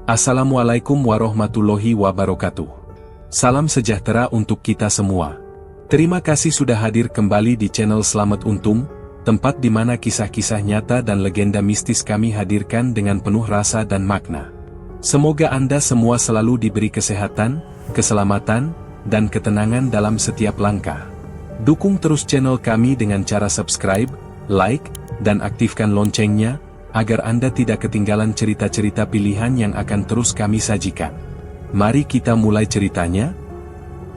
Assalamualaikum warahmatullahi wabarakatuh. Salam sejahtera untuk kita semua. Terima kasih sudah hadir kembali di channel Selamat Untung, tempat di mana kisah-kisah nyata dan legenda mistis kami hadirkan dengan penuh rasa dan makna. Semoga Anda semua selalu diberi kesehatan, keselamatan, dan ketenangan dalam setiap langkah. Dukung terus channel kami dengan cara subscribe, like, dan aktifkan loncengnya, agar Anda tidak ketinggalan cerita-cerita pilihan yang akan terus kami sajikan. Mari kita mulai ceritanya.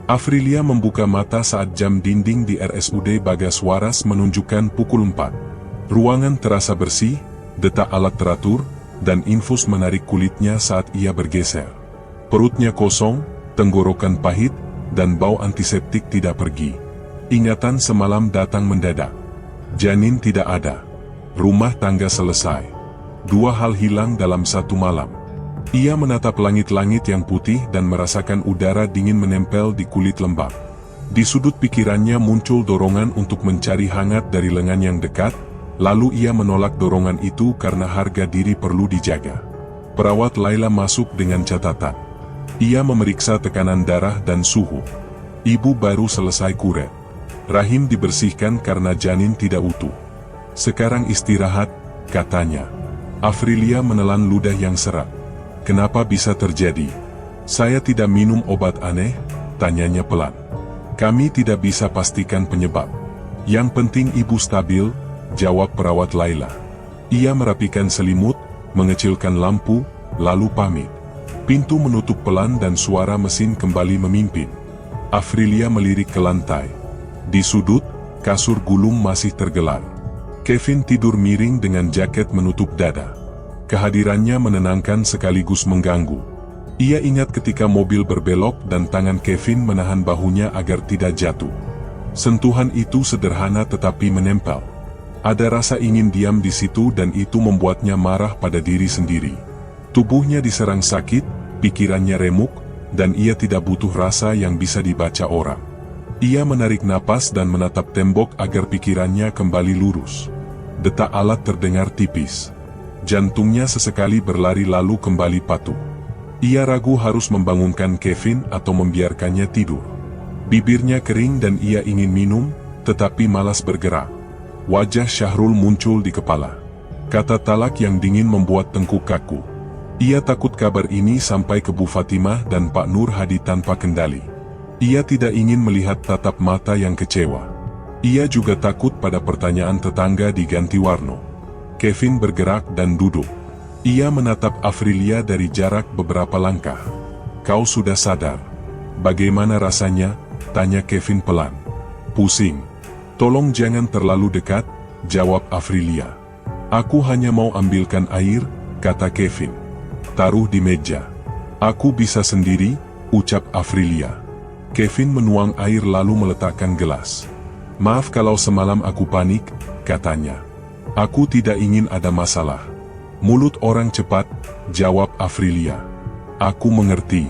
Afrilia membuka mata saat jam dinding di RSUD Bagas Waras menunjukkan pukul 4. Ruangan terasa bersih, detak alat teratur, dan infus menarik kulitnya saat ia bergeser. Perutnya kosong, tenggorokan pahit, dan bau antiseptik tidak pergi. Ingatan semalam datang mendadak. Janin tidak ada. Rumah tangga selesai. Dua hal hilang dalam satu malam. Ia menatap langit-langit yang putih dan merasakan udara dingin menempel di kulit lembab. Di sudut pikirannya muncul dorongan untuk mencari hangat dari lengan yang dekat, lalu ia menolak dorongan itu karena harga diri perlu dijaga. Perawat Laila masuk dengan catatan. Ia memeriksa tekanan darah dan suhu. Ibu baru selesai kuret. Rahim dibersihkan karena janin tidak utuh. Sekarang istirahat, katanya. Afrilia menelan ludah yang serak. Kenapa bisa terjadi? Saya tidak minum obat aneh, tanyanya pelan. Kami tidak bisa pastikan penyebab. Yang penting ibu stabil, jawab perawat Laila. Ia merapikan selimut, mengecilkan lampu, lalu pamit. Pintu menutup pelan dan suara mesin kembali memimpin. Afrilia melirik ke lantai. Di sudut, kasur gulung masih tergelar. Kevin tidur miring dengan jaket menutup dada. Kehadirannya menenangkan sekaligus mengganggu. Ia ingat ketika mobil berbelok dan tangan Kevin menahan bahunya agar tidak jatuh. Sentuhan itu sederhana tetapi menempel. Ada rasa ingin diam di situ dan itu membuatnya marah pada diri sendiri. Tubuhnya diserang sakit, pikirannya remuk, dan ia tidak butuh rasa yang bisa dibaca orang. Ia menarik napas dan menatap tembok agar pikirannya kembali lurus. Detak alat terdengar tipis. Jantungnya sesekali berlari lalu kembali patuh. Ia ragu harus membangunkan Kevin atau membiarkannya tidur. Bibirnya kering dan ia ingin minum, tetapi malas bergerak. Wajah Syahrul muncul di kepala. Kata talak yang dingin membuat tengkuk kaku. Ia takut kabar ini sampai ke Bu Fatimah dan Pak Nur Hadi tanpa kendali. Ia tidak ingin melihat tatap mata yang kecewa. Ia juga takut pada pertanyaan tetangga di Ganti Warno. Kevin bergerak dan duduk. Ia menatap Afrilia dari jarak beberapa langkah. Kau sudah sadar? Bagaimana rasanya? Tanya Kevin pelan. Pusing. Tolong jangan terlalu dekat, jawab Afrilia. Aku hanya mau ambilkan air, kata Kevin. Taruh di meja. Aku bisa sendiri, ucap Afrilia. Kevin menuang air lalu meletakkan gelas. Maaf kalau semalam aku panik, katanya. Aku tidak ingin ada masalah. Mulut orang cepat, jawab Afrilia. Aku mengerti.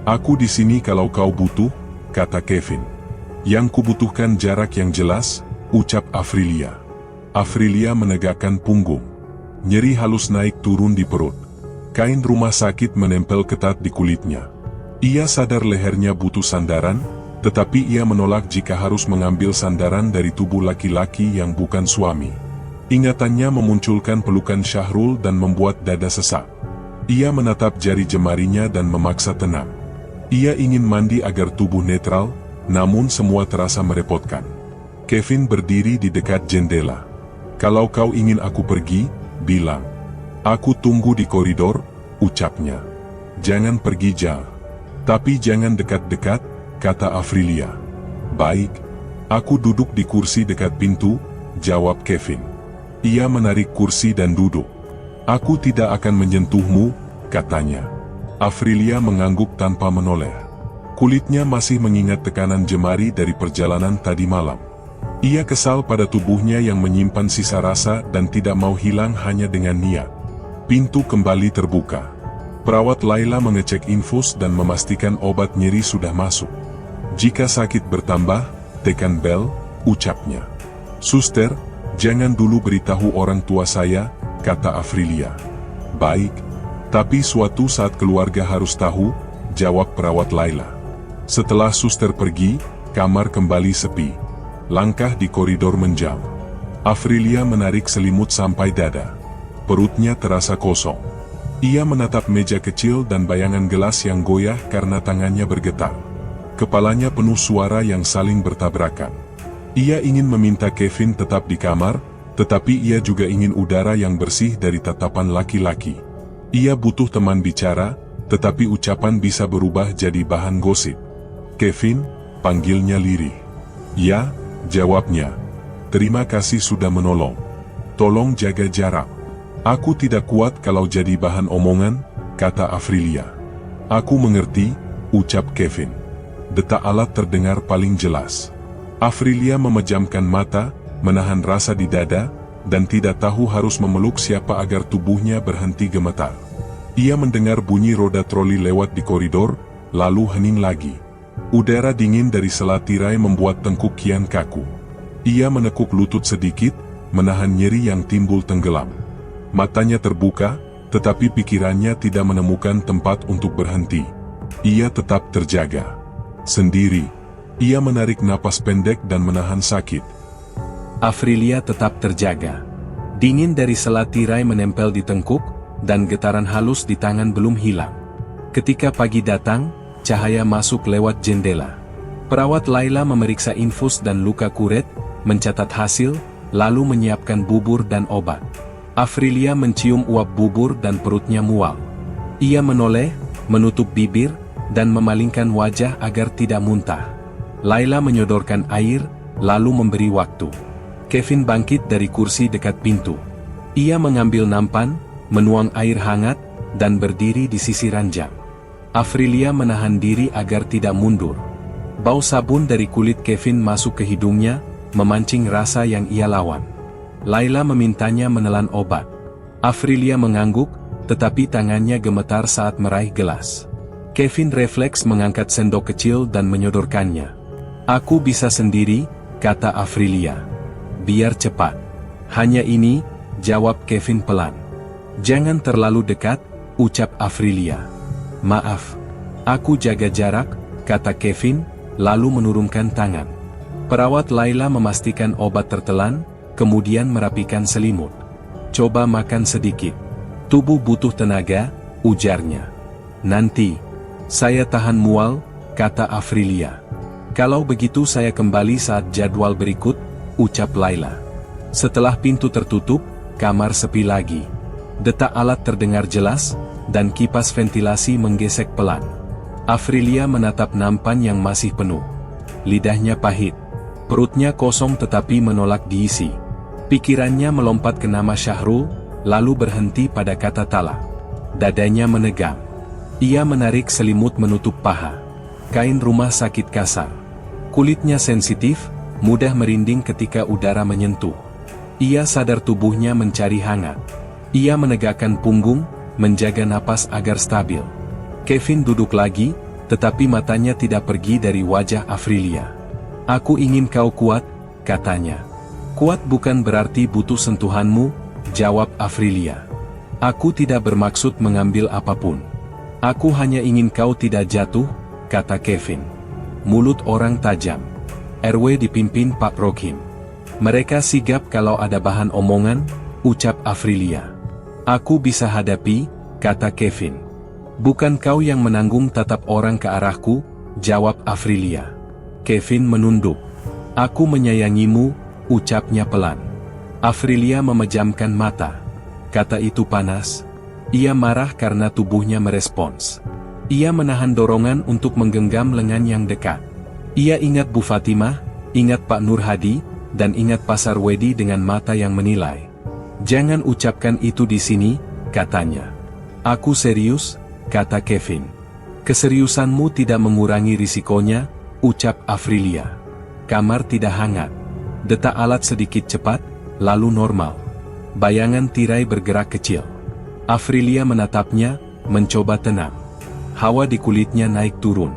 Aku di sini kalau kau butuh, kata Kevin. Yang kubutuhkan jarak yang jelas, ucap Afrilia. Afrilia menegakkan punggung. Nyeri halus naik turun di perut. Kain rumah sakit menempel ketat di kulitnya. Ia sadar lehernya butuh sandaran, tetapi ia menolak jika harus mengambil sandaran dari tubuh laki-laki yang bukan suami. Ingatannya memunculkan pelukan Syahrul dan membuat dada sesak. Ia menatap jari jemarinya dan memaksa tenang. Ia ingin mandi agar tubuh netral, namun semua terasa merepotkan. Kevin berdiri di dekat jendela. Kalau kau ingin aku pergi, bilang. Aku tunggu di koridor, ucapnya. Jangan pergi jauh. Tapi jangan dekat-dekat, kata Afrilia. Baik. Aku duduk di kursi dekat pintu, jawab Kevin. Ia menarik kursi dan duduk. Aku tidak akan menyentuhmu, katanya. Afrilia mengangguk tanpa menoleh. Kulitnya masih mengingat tekanan jemari dari perjalanan tadi malam. Ia kesal pada tubuhnya yang menyimpan sisa rasa dan tidak mau hilang hanya dengan niat. Pintu kembali terbuka. Perawat Laila mengecek infus dan memastikan obat nyeri sudah masuk. Jika sakit bertambah, tekan bel, ucapnya. Suster, jangan dulu beritahu orang tua saya, kata Afrilia. Baik. Tapi suatu saat keluarga harus tahu, jawab perawat Laila. Setelah suster pergi, kamar kembali sepi. Langkah di koridor menjam. Afrilia menarik selimut sampai dada. Perutnya terasa kosong. Ia menatap meja kecil dan bayangan gelas yang goyah karena tangannya bergetar. Kepalanya penuh suara yang saling bertabrakan. Ia ingin meminta Kevin tetap di kamar, tetapi ia juga ingin udara yang bersih dari tatapan laki-laki. Ia butuh teman bicara, tetapi ucapan bisa berubah jadi bahan gosip. Kevin, panggilnya lirih. Ya, jawabnya. Terima kasih sudah menolong. Tolong jaga jarak. Aku tidak kuat kalau jadi bahan omongan, kata Afrilia. Aku mengerti, ucap Kevin. Detak alat terdengar paling jelas. Afrilia memejamkan mata, menahan rasa di dada, dan tidak tahu harus memeluk siapa agar tubuhnya berhenti gemetar. Ia mendengar bunyi roda troli lewat di koridor, lalu hening lagi. Udara dingin dari sela tirai membuat tengkuk kian kaku. Ia menekuk lutut sedikit, menahan nyeri yang timbul tenggelam. Matanya terbuka, tetapi pikirannya tidak menemukan tempat untuk berhenti. Ia tetap terjaga. Sendiri, ia menarik napas pendek dan menahan sakit. Afrilia tetap terjaga. Dingin dari sela tirai menempel di tengkuk, dan getaran halus di tangan belum hilang. Ketika pagi datang, cahaya masuk lewat jendela. Perawat Laila memeriksa infus dan luka kuret, mencatat hasil, lalu menyiapkan bubur dan obat. Afrilia mencium uap bubur dan perutnya mual. Ia menoleh, menutup bibir, dan memalingkan wajah agar tidak muntah. Laila menyodorkan air, lalu memberi waktu. Kevin bangkit dari kursi dekat pintu. Ia mengambil nampan, menuang air hangat, dan berdiri di sisi ranjang. Afrilia menahan diri agar tidak mundur. Bau sabun dari kulit Kevin masuk ke hidungnya, memancing rasa yang ia lawan. Laila memintanya menelan obat. Afrilia mengangguk, tetapi tangannya gemetar saat meraih gelas. Kevin refleks mengangkat sendok kecil dan menyodorkannya. Aku bisa sendiri, kata Afrilia. Biar cepat. Hanya ini, jawab Kevin pelan. Jangan terlalu dekat, ucap Afrilia. Maaf. Aku jaga jarak, kata Kevin, lalu menurunkan tangan. Perawat Laila memastikan obat tertelan, kemudian merapikan selimut. Coba makan sedikit. Tubuh butuh tenaga, ujarnya. Nanti. Saya tahan mual, kata Afrilia. Kalau begitu saya kembali saat jadwal berikut, ucap Laila. Setelah pintu tertutup, kamar sepi lagi. Detak alat terdengar jelas, dan kipas ventilasi menggesek pelan. Afrilia menatap nampan yang masih penuh. Lidahnya pahit. Perutnya kosong tetapi menolak diisi. Pikirannya melompat ke nama Syahrul, lalu berhenti pada kata talak. Dadanya menegang. Ia menarik selimut menutup paha. Kain rumah sakit kasar. Kulitnya sensitif, mudah merinding ketika udara menyentuh. Ia sadar tubuhnya mencari hangat. Ia menegakkan punggung, menjaga napas agar stabil. Kevin duduk lagi, tetapi matanya tidak pergi dari wajah Afrilia. Aku ingin kau kuat, katanya. Kuat bukan berarti butuh sentuhanmu, jawab Afrilia. Aku tidak bermaksud mengambil apapun. Aku hanya ingin kau tidak jatuh, kata Kevin. Mulut orang tajam. RW dipimpin Pak Rokim. Mereka sigap kalau ada bahan omongan, ucap Afrilia. Aku bisa hadapi, kata Kevin. Bukan kau yang menanggung tatap orang ke arahku, jawab Afrilia. Kevin menunduk. Aku menyayangimu, ucapnya pelan. Afrilia memejamkan mata. Kata itu panas. Ia marah karena tubuhnya merespons. Ia menahan dorongan untuk menggenggam lengan yang dekat. Ia ingat Bu Fatimah, ingat Pak Nur Hadi, dan ingat Pasar Wedi dengan mata yang menilai. Jangan ucapkan itu di sini, katanya. Aku serius, kata Kevin. Keseriusanmu tidak mengurangi risikonya, ucap Afrilia. Kamar tidak hangat. Detak alat sedikit cepat, lalu normal. Bayangan tirai bergerak kecil. Afrilia menatapnya, mencoba tenang. Hawa di kulitnya naik turun.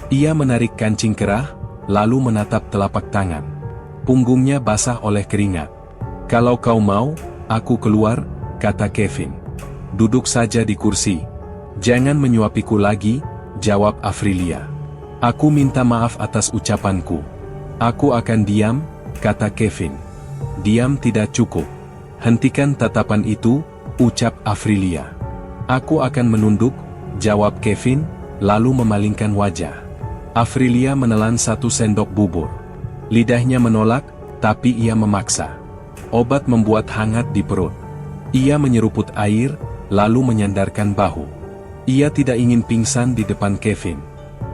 Ia menarik kancing kerah, lalu menatap telapak tangan. Punggungnya basah oleh keringat. Kalau kau mau, aku keluar, kata Kevin. duduk saja di kursi. Jangan menyuapiku lagi, jawab Afrilia. Aku minta maaf atas ucapanku. Aku akan diam, kata Kevin. Diam tidak cukup. Hentikan tatapan itu, ucap Afrilia. Aku akan menunduk, jawab Kevin, lalu memalingkan wajah. Afrilia menelan 1 sendok bubur. Lidahnya menolak, tapi ia memaksa. Obat membuat hangat di perut. Ia menyeruput air, lalu menyandarkan bahu. Ia tidak ingin pingsan di depan Kevin.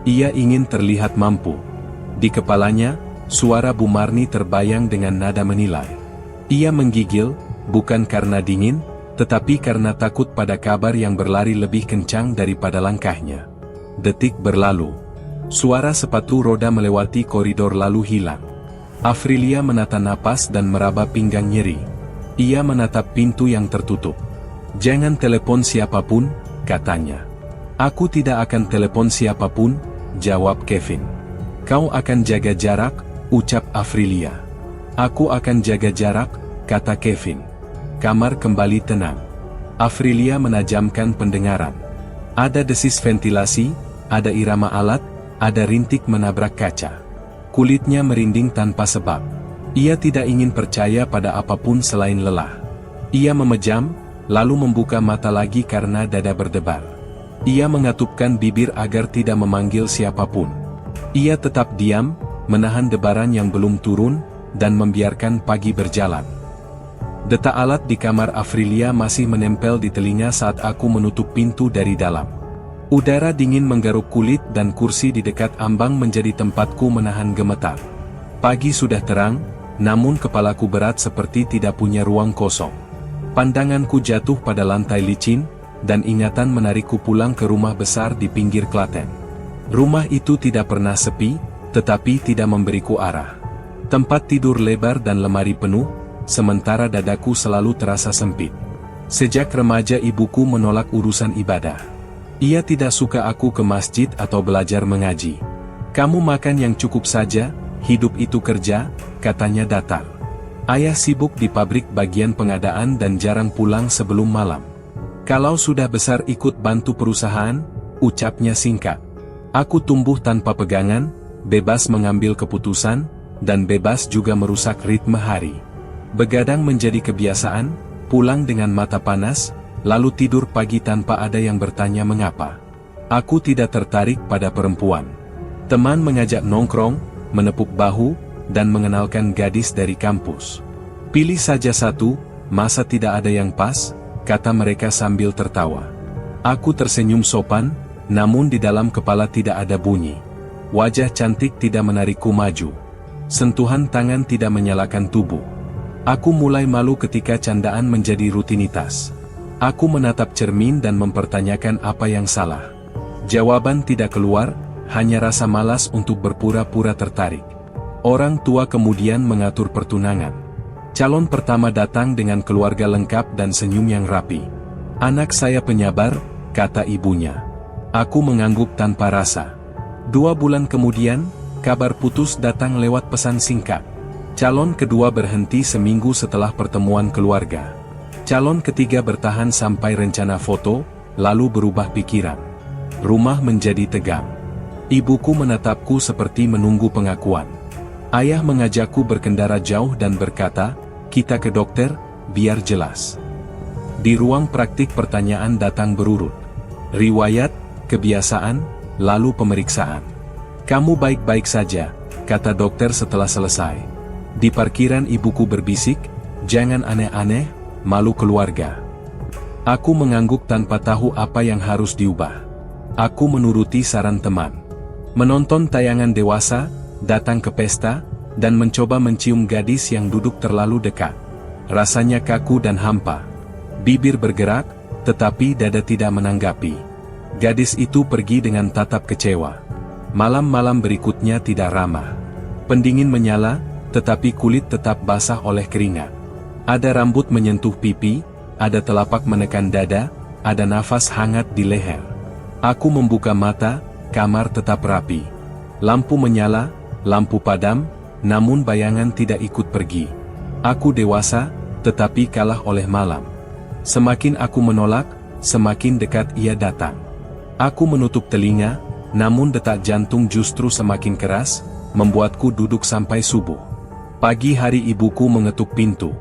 Ia ingin terlihat mampu. Di kepalanya, suara Bu Marni terbayang dengan nada menilai. Ia menggigil, bukan karena dingin, tetapi karena takut pada kabar yang berlari lebih kencang daripada langkahnya. Detik berlalu. Suara sepatu roda melewati koridor lalu hilang. Afrilia menata napas dan meraba pinggang nyeri. Ia menatap pintu yang tertutup. Jangan telepon siapapun, katanya. Aku tidak akan telepon siapapun, jawab Kevin. Kau akan jaga jarak, ucap Afrilia. Aku akan jaga jarak, kata Kevin. Kamar kembali tenang. Afrilia menajamkan pendengaran. Ada desis ventilasi, ada irama alat, ada rintik menabrak kaca. Kulitnya merinding tanpa sebab. Ia tidak ingin percaya pada apapun selain lelah. Ia memejam, lalu membuka mata lagi karena dada berdebar. Ia mengatupkan bibir agar tidak memanggil siapapun. Ia tetap diam, menahan debaran yang belum turun, dan membiarkan pagi berjalan. Detak alat di kamar Afrilia masih menempel di telinga saat aku menutup pintu dari dalam. Udara dingin menggaruk kulit dan kursi di dekat ambang menjadi tempatku menahan gemetar. Pagi sudah terang, namun kepalaku berat seperti tidak punya ruang kosong. Pandanganku jatuh pada lantai licin, dan ingatan menarikku pulang ke rumah besar di pinggir Klaten. Rumah itu tidak pernah sepi, tetapi tidak memberiku arah. Tempat tidur lebar dan lemari penuh, sementara dadaku selalu terasa sempit. Sejak remaja ibuku menolak urusan ibadah. Ia tidak suka aku ke masjid atau belajar mengaji. Kamu makan yang cukup saja, hidup itu kerja, katanya datar. Ayah sibuk di pabrik bagian pengadaan dan jarang pulang sebelum malam. Kalau sudah besar ikut bantu perusahaan, ucapnya singkat. Aku tumbuh tanpa pegangan, bebas mengambil keputusan, dan bebas juga merusak ritme hari. Begadang menjadi kebiasaan, pulang dengan mata panas, lalu tidur pagi tanpa ada yang bertanya mengapa. Aku tidak tertarik pada perempuan. Teman mengajak nongkrong, menepuk bahu, dan mengenalkan gadis dari kampus. Pilih saja satu, masa tidak ada yang pas, kata mereka sambil tertawa. Aku tersenyum sopan, namun di dalam kepala tidak ada bunyi. Wajah cantik tidak menarikku maju. Sentuhan tangan tidak menyalakan tubuh. Aku mulai malu ketika candaan menjadi rutinitas. Aku menatap cermin dan mempertanyakan apa yang salah. Jawaban tidak keluar, hanya rasa malas untuk berpura-pura tertarik. Orang tua kemudian mengatur pertunangan. Calon pertama datang dengan keluarga lengkap dan senyum yang rapi. Anak saya penyabar, kata ibunya. Aku mengangguk tanpa rasa. 2 bulan kemudian, kabar putus datang lewat pesan singkat. Calon kedua berhenti seminggu setelah pertemuan keluarga. Calon ketiga bertahan sampai rencana foto, lalu berubah pikiran. Rumah menjadi tegang. Ibuku menatapku seperti menunggu pengakuan. Ayah mengajakku berkendara jauh dan berkata, kita ke dokter, biar jelas. Di ruang praktik pertanyaan datang berurut. Riwayat, kebiasaan, lalu pemeriksaan. Kamu baik-baik saja, kata dokter setelah selesai. Di parkiran ibuku berbisik, jangan aneh-aneh, malu keluarga. Aku mengangguk tanpa tahu apa yang harus diubah. Aku menuruti saran teman. Menonton tayangan dewasa, datang ke pesta, dan mencoba mencium gadis yang duduk terlalu dekat. Rasanya kaku dan hampa. Bibir bergerak, tetapi dada tidak menanggapi. Gadis itu pergi dengan tatap kecewa. Malam-malam berikutnya tidak ramah. Pendingin menyala, tetapi kulit tetap basah oleh keringat. Ada rambut menyentuh pipi, ada telapak menekan dada, ada nafas hangat di leher. Aku membuka mata, kamar tetap rapi. Lampu menyala, lampu padam, namun bayangan tidak ikut pergi. Aku dewasa, tetapi kalah oleh malam. Semakin aku menolak, semakin dekat ia datang. Aku menutup telinga, namun detak jantung justru semakin keras, membuatku duduk sampai subuh. Pagi hari ibuku mengetuk pintu.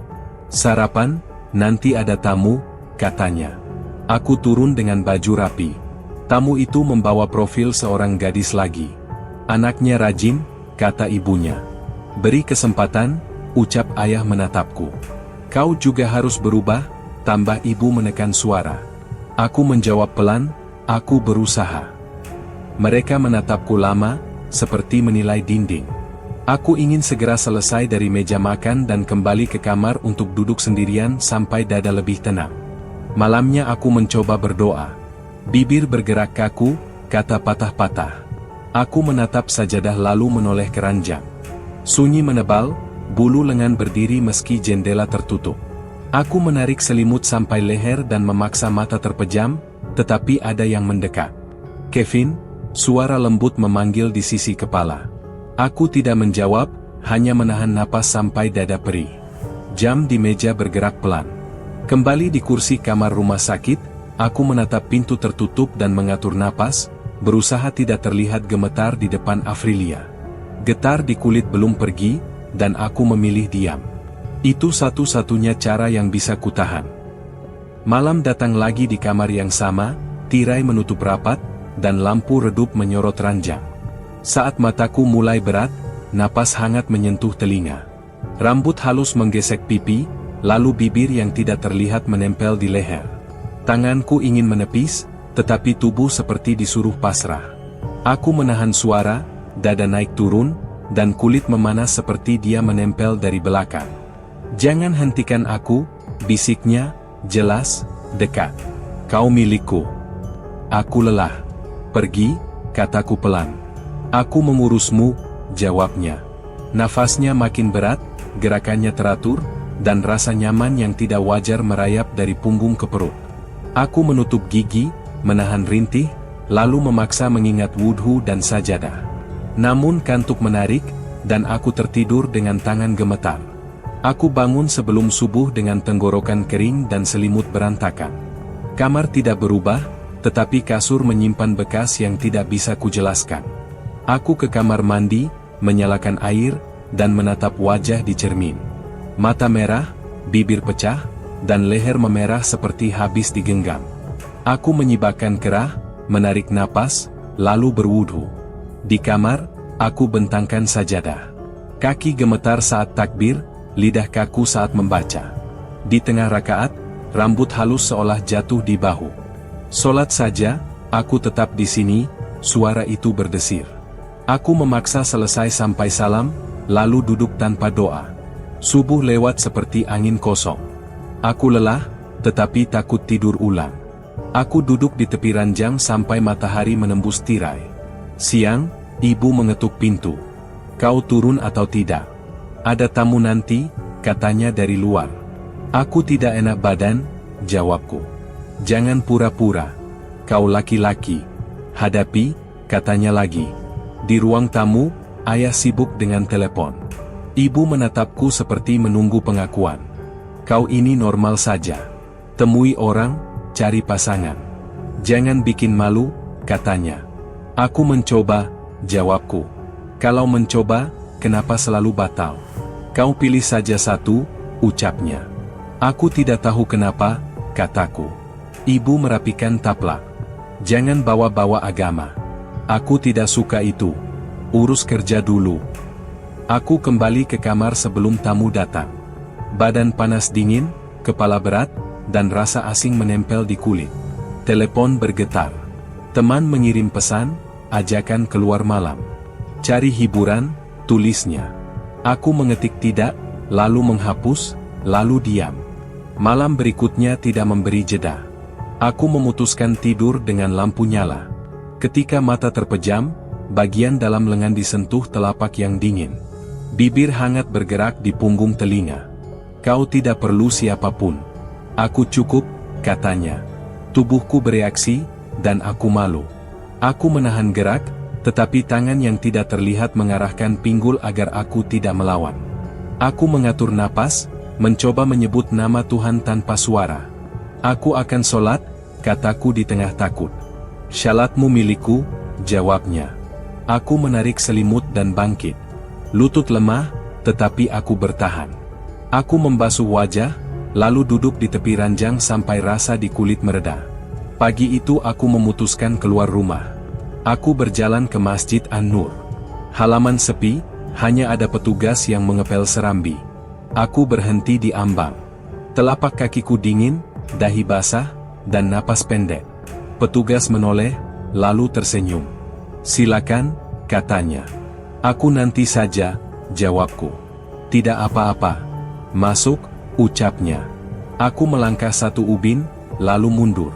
"Sarapan, nanti ada tamu," katanya. Aku turun dengan baju rapi. Tamu itu membawa profil seorang gadis lagi. "Anaknya rajin," kata ibunya. "Beri kesempatan," ucap ayah menatapku. "Kau juga harus berubah," tambah ibu menekan suara. Aku menjawab pelan, "Aku berusaha." Mereka menatapku lama, seperti menilai dinding. Aku ingin segera selesai dari meja makan dan kembali ke kamar untuk duduk sendirian sampai dada lebih tenang. Malamnya aku mencoba berdoa. Bibir bergerak kaku, kata patah-patah. Aku menatap sajadah lalu menoleh ke ranjang. Sunyi menebal, bulu lengan berdiri meski jendela tertutup. Aku menarik selimut sampai leher dan memaksa mata terpejam, tetapi ada yang mendekat. "Kevin," suara lembut memanggil di sisi kepala. Aku tidak menjawab, hanya menahan napas sampai dada perih. Jam di meja bergerak pelan. Kembali di kursi kamar rumah sakit, aku menatap pintu tertutup dan mengatur napas, berusaha tidak terlihat gemetar di depan Afrilia. Getar di kulit belum pergi, dan aku memilih diam. Itu satu-satunya cara yang bisa kutahan. Malam datang lagi di kamar yang sama, tirai menutup rapat, dan lampu redup menyorot ranjang. Saat mataku mulai berat, napas hangat menyentuh telinga. Rambut halus menggesek pipi, lalu bibir yang tidak terlihat menempel di leher. Tanganku ingin menepis, tetapi tubuh seperti disuruh pasrah. Aku menahan suara, dada naik turun, dan kulit memanas seperti dia menempel dari belakang. "Jangan hentikan aku," bisiknya, jelas, dekat. "Kau milikku." "Aku lelah." "Pergi," kataku pelan. "Aku mengurusmu," jawabnya. Nafasnya makin berat, gerakannya teratur, dan rasa nyaman yang tidak wajar merayap dari punggung ke perut. Aku menutup gigi, menahan rintih, lalu memaksa mengingat wudhu dan sajadah. Namun kantuk menarik, dan aku tertidur dengan tangan gemetar. Aku bangun sebelum subuh dengan tenggorokan kering dan selimut berantakan. Kamar tidak berubah, tetapi kasur menyimpan bekas yang tidak bisa kujelaskan. Aku ke kamar mandi, menyalakan air, dan menatap wajah di cermin. Mata merah, bibir pecah, dan leher memerah seperti habis digenggam. Aku menyibakkan kerah, menarik napas, lalu berwudhu. Di kamar, aku bentangkan sajadah. Kaki gemetar saat takbir, lidah kaku saat membaca. Di tengah rakaat, rambut halus seolah jatuh di bahu. "Solat saja, aku tetap di sini," suara itu berdesir. Aku memaksa selesai sampai salam, lalu duduk tanpa doa. Subuh lewat seperti angin kosong. Aku lelah, tetapi takut tidur ulang. Aku duduk di tepi ranjang sampai matahari menembus tirai. Siang, ibu mengetuk pintu. "Kau turun atau tidak? Ada tamu nanti," katanya dari luar. "Aku tidak enak badan," jawabku. "Jangan pura-pura. Kau laki-laki. Hadapi," katanya lagi. Di ruang tamu, ayah sibuk dengan telepon. Ibu menatapku seperti menunggu pengakuan. "Kau ini normal saja. Temui orang, cari pasangan. Jangan bikin malu," katanya. "Aku mencoba," jawabku. "Kalau mencoba, kenapa selalu batal? Kau pilih saja satu," ucapnya. "Aku tidak tahu kenapa," kataku. Ibu merapikan taplak. "Jangan bawa-bawa agama. Aku tidak suka itu. Urus kerja dulu." Aku kembali ke kamar sebelum tamu datang. Badan panas dingin, kepala berat, dan rasa asing menempel di kulit. Telepon bergetar. Teman mengirim pesan, ajakan keluar malam. "Cari hiburan," tulisnya. Aku mengetik tidak, lalu menghapus, lalu diam. Malam berikutnya tidak memberi jeda. Aku memutuskan tidur dengan lampu nyala. Ketika mata terpejam, bagian dalam lengan disentuh telapak yang dingin. Bibir hangat bergerak di punggung telinga. "Kau tidak perlu siapapun. Aku cukup," katanya. Tubuhku bereaksi, dan aku malu. Aku menahan gerak, tetapi tangan yang tidak terlihat mengarahkan pinggul agar aku tidak melawan. Aku mengatur napas, mencoba menyebut nama Tuhan tanpa suara. "Aku akan sholat," kataku di tengah takut. Syalatmu milikku, jawabnya. Aku menarik selimut dan bangkit. Lutut lemah, tetapi aku bertahan. Aku membasuh wajah, lalu duduk di tepi ranjang sampai rasa di kulit mereda. Pagi itu aku memutuskan keluar rumah. Aku berjalan ke Masjid An-Nur. Halaman sepi, hanya ada petugas yang mengepel serambi. Aku berhenti di ambang. Telapak kakiku dingin, dahi basah, dan napas pendek. Petugas menoleh, lalu tersenyum. Silakan, katanya. Aku nanti saja, jawabku. Tidak apa-apa. Masuk, ucapnya. Aku melangkah satu ubin, lalu mundur.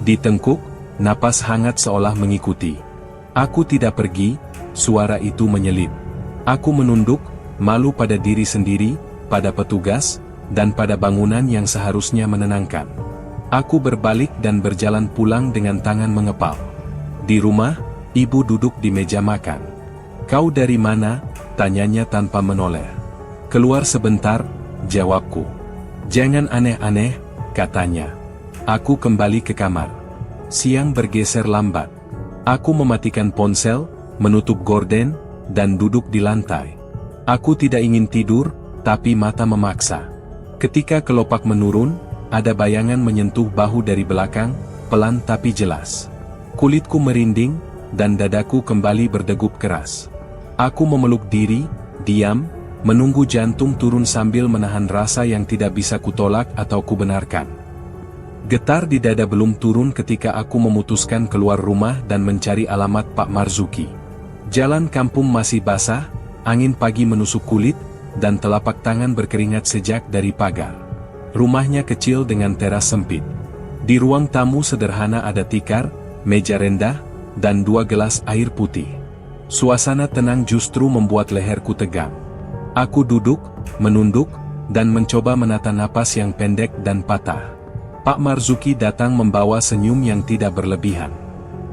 Di tengkuk, napas hangat seolah mengikuti. Aku tidak pergi, suara itu menyelip. Aku menunduk, malu pada diri sendiri, pada petugas, dan pada bangunan yang seharusnya menenangkan. Aku berbalik dan berjalan pulang dengan tangan mengepal. Di rumah, ibu duduk di meja makan. Kau dari mana? Tanyanya tanpa menoleh. Keluar sebentar, jawabku. Jangan aneh-aneh, katanya. Aku kembali ke kamar. Siang bergeser lambat. Aku mematikan ponsel, menutup gorden, dan duduk di lantai. Aku tidak ingin tidur, tapi mata memaksa. Ketika kelopak menurun, ada bayangan menyentuh bahu dari belakang, pelan tapi jelas. Kulitku merinding, dan dadaku kembali berdegup keras. Aku memeluk diri, diam, menunggu jantung turun sambil menahan rasa yang tidak bisa kutolak atau kubenarkan. Getar di dada belum turun ketika aku memutuskan keluar rumah dan mencari alamat Pak Marzuki. Jalan kampung masih basah, angin pagi menusuk kulit, dan telapak tangan berkeringat sejak dari pagar. Rumahnya kecil dengan teras sempit. Di ruang tamu sederhana ada tikar, meja rendah, dan 2 gelas air putih. Suasana tenang justru membuat leherku tegang. Aku duduk, menunduk, dan mencoba menata napas yang pendek dan patah. Pak Marzuki datang membawa senyum yang tidak berlebihan.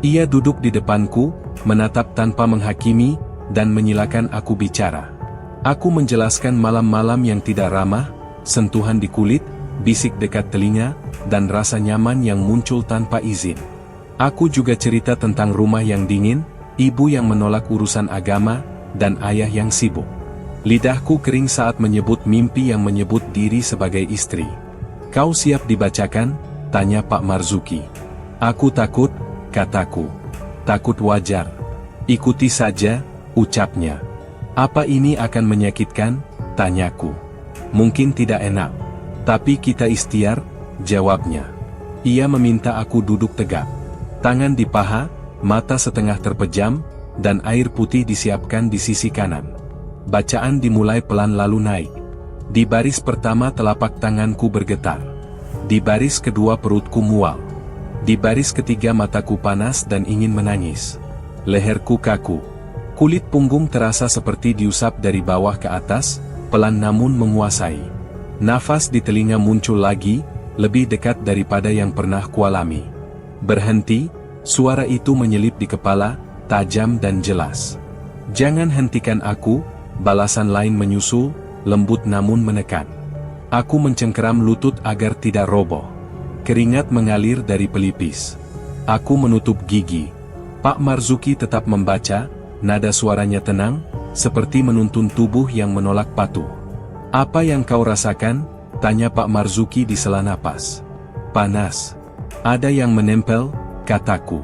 Ia duduk di depanku, menatap tanpa menghakimi, dan menyilakan aku bicara. Aku menjelaskan malam-malam yang tidak ramah, sentuhan di kulit, bisik dekat telinga, dan rasa nyaman yang muncul tanpa izin. Aku juga cerita tentang rumah yang dingin, ibu yang menolak urusan agama, dan ayah yang sibuk. Lidahku kering saat menyebut mimpi yang menyebut diri sebagai istri. Kau siap dibacakan? Tanya Pak Marzuki. Aku takut, kataku. Takut wajar. Ikuti saja, ucapnya. Apa ini akan menyakitkan? Tanyaku. Mungkin tidak enak. Tapi kita ikhtiar, jawabnya. Ia meminta aku duduk tegak. Tangan di paha, mata setengah terpejam, dan air putih disiapkan di sisi kanan. Bacaan dimulai pelan lalu naik. Di baris pertama telapak tanganku bergetar. Di baris kedua perutku mual. Di baris ketiga mataku panas dan ingin menangis. Leherku kaku. Kulit punggung terasa seperti diusap dari bawah ke atas, pelan namun menguasai. Nafas di telinga muncul lagi, lebih dekat daripada yang pernah kualami. Berhenti, suara itu menyelip di kepala, tajam dan jelas. Jangan hentikan aku, balasan lain menyusul, lembut namun menekan. Aku mencengkeram lutut agar tidak roboh. Keringat mengalir dari pelipis. Aku menutup gigi. Pak Marzuki tetap membaca, nada suaranya tenang, seperti menuntun tubuh yang menolak patuh. Apa yang kau rasakan? Tanya Pak Marzuki di sela napas. Panas. Ada yang menempel, kataku.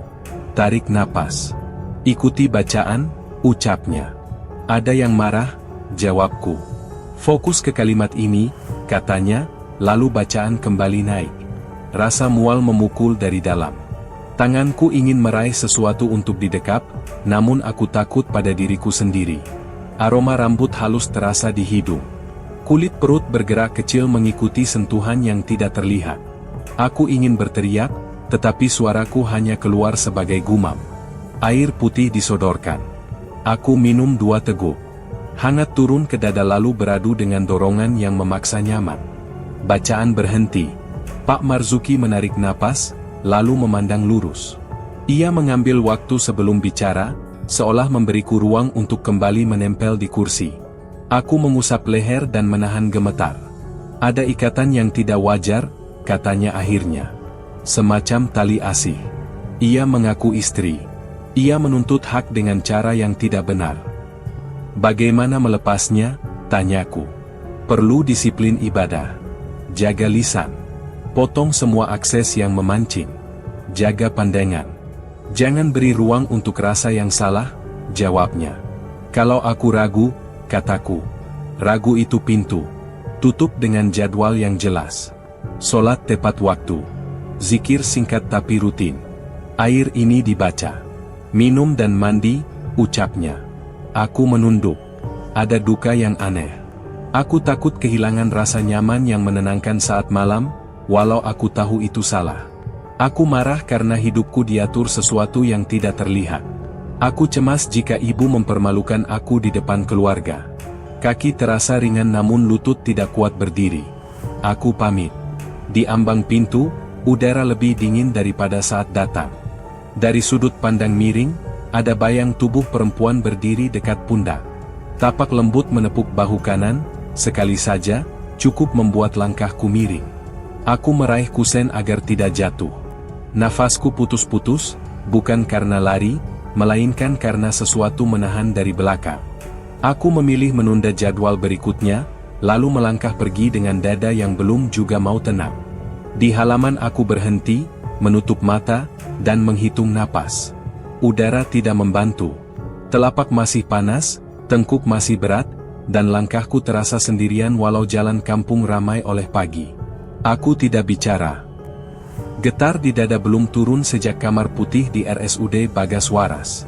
Tarik napas. Ikuti bacaan, ucapnya. Ada yang marah, jawabku. Fokus ke kalimat ini, katanya, lalu bacaan kembali naik. Rasa mual memukul dari dalam. Tanganku ingin meraih sesuatu untuk didekap, namun aku takut pada diriku sendiri. Aroma rambut halus terasa di hidung. Kulit perut bergerak kecil mengikuti sentuhan yang tidak terlihat. Aku ingin berteriak, tetapi suaraku hanya keluar sebagai gumam. Air putih disodorkan. Aku minum 2 teguk. Hangat turun ke dada lalu beradu dengan dorongan yang memaksa nyaman. Bacaan berhenti. Pak Marzuki menarik napas, lalu memandang lurus. Ia mengambil waktu sebelum bicara, seolah memberiku ruang untuk kembali menempel di kursi. Aku mengusap leher dan menahan gemetar. Ada ikatan yang tidak wajar, katanya akhirnya. semacam tali asih. Ia mengaku istri. Ia menuntut hak dengan cara yang tidak benar. Bagaimana melepasnya? Tanyaku. Perlu disiplin ibadah. Jaga lisan. Potong semua akses yang memancing. Jaga pandangan. Jangan beri ruang untuk rasa yang salah, jawabnya. Kalau aku ragu, kataku. Ragu itu pintu. Tutup dengan jadwal yang jelas. Sholat tepat waktu. Zikir singkat tapi rutin. Air ini dibaca. Minum dan mandi, ucapnya. Aku menunduk. Ada duka yang aneh. Aku takut kehilangan rasa nyaman yang menenangkan saat malam, walau aku tahu itu salah. Aku marah karena hidupku diatur sesuatu yang tidak terlihat. Aku cemas jika ibu mempermalukan aku di depan keluarga. Kaki terasa ringan namun lutut tidak kuat berdiri. Aku pamit. Di ambang pintu, udara lebih dingin daripada saat datang. Dari sudut pandang miring, ada bayang tubuh perempuan berdiri dekat pundak. Tapak lembut menepuk bahu kanan, sekali saja, cukup membuat langkahku miring. Aku meraih kusen agar tidak jatuh. Nafasku putus-putus, bukan karena lari, melainkan karena sesuatu menahan dari belakang. Aku memilih menunda jadwal berikutnya, lalu melangkah pergi dengan dada yang belum juga mau tenang. Di halaman aku berhenti, menutup mata, dan menghitung napas. Udara tidak membantu. Telapak masih panas, tengkuk masih berat, dan langkahku terasa sendirian walau jalan kampung ramai oleh pagi. Aku tidak bicara. Getar di dada belum turun sejak kamar putih di RSUD Bagas Waras.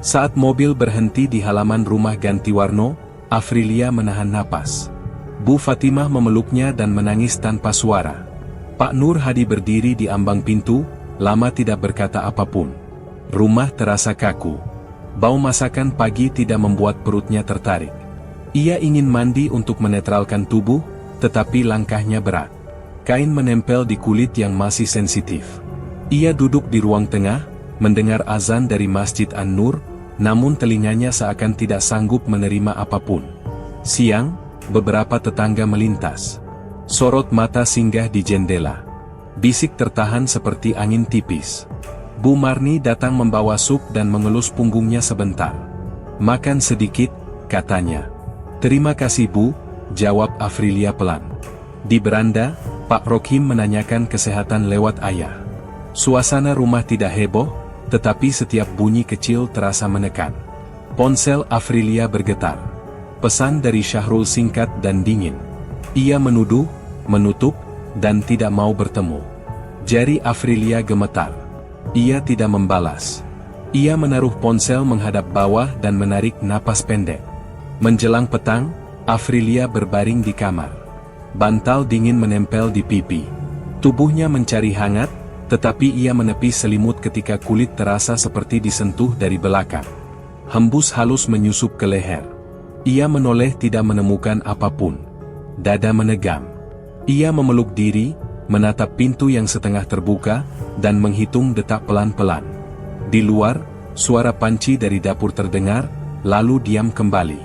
Saat mobil berhenti di halaman rumah ganti warno, Afrilia menahan napas. Bu Fatimah memeluknya dan menangis tanpa suara. Pak Nur Hadi berdiri di ambang pintu, lama tidak berkata apapun. Rumah terasa kaku. Bau masakan pagi tidak membuat perutnya tertarik. Ia ingin mandi untuk menetralkan tubuh, tetapi langkahnya berat. Kain menempel di kulit yang masih sensitif. Ia duduk di ruang tengah, mendengar azan dari Masjid An-Nur, namun telinganya seakan tidak sanggup menerima apapun. Siang, beberapa tetangga melintas. Sorot mata singgah di jendela. Bisik tertahan seperti angin tipis. Bu Marni datang membawa sup dan mengelus punggungnya sebentar. Makan sedikit, katanya. Terima kasih Bu, jawab Afrilia pelan. Di beranda, Pak Rokhim menanyakan kesehatan lewat ayah. Suasana rumah tidak heboh, tetapi setiap bunyi kecil terasa menekan. Ponsel Afrilia bergetar. Pesan dari Syahrul singkat dan dingin. Ia menuduh, menutup, dan tidak mau bertemu. Jari Afrilia gemetar. Ia tidak membalas. Ia menaruh ponsel menghadap bawah dan menarik napas pendek. Menjelang petang, Afrilia berbaring di kamar. Bantal dingin menempel di pipi. Tubuhnya mencari hangat, tetapi ia menepis selimut ketika kulit terasa seperti disentuh dari belakang. Hembus halus menyusup ke leher. Ia menoleh tidak menemukan apapun. Dada menegam. Ia memeluk diri, menatap pintu yang setengah terbuka, dan menghitung detak pelan-pelan. Di luar, suara panci dari dapur terdengar, lalu diam kembali.